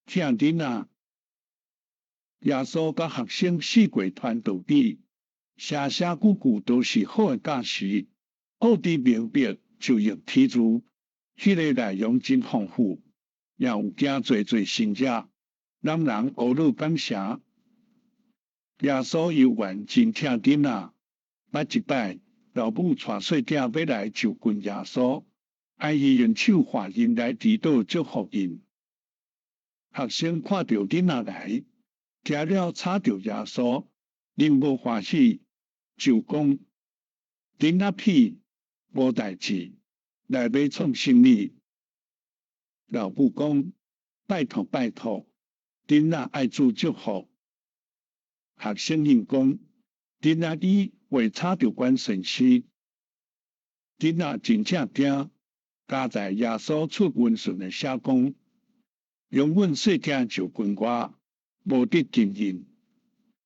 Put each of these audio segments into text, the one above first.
听恁啊，耶稣甲学生四过团道理，写写句句都是好诶教示。奥啲明白就业题字，迄个内容真丰富，也有惊侪新者，让人学了感谢。耶稣游玩真听恁啊，捌一摆老母带细囝要来就近耶稣，爱伊用手画因来祈祷祝福因。学生看到囡仔来，听了吵着耶稣，恁无欢喜，就讲囡仔屁无代志，来要创生意。老母讲拜托拜托，囡仔爱主祝福。学生应讲囡仔你话吵着阮先生，囡仔真正惊，加在耶稣出温顺的写讲。用阮细囝就近我，无得经营，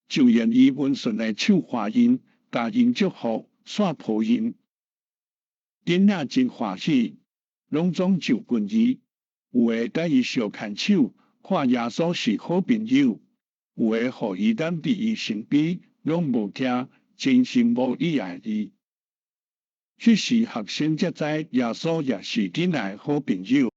就愿以温顺的手画因，甲因祝福，煞抱因。囡仔真欢喜，拢总就近伊，有诶甲伊相牵手，看耶稣是好朋友；有诶互伊等伫伊身边，拢无惊，真心无意爱伊。迄时学生才知耶稣也是囡仔诶好朋友。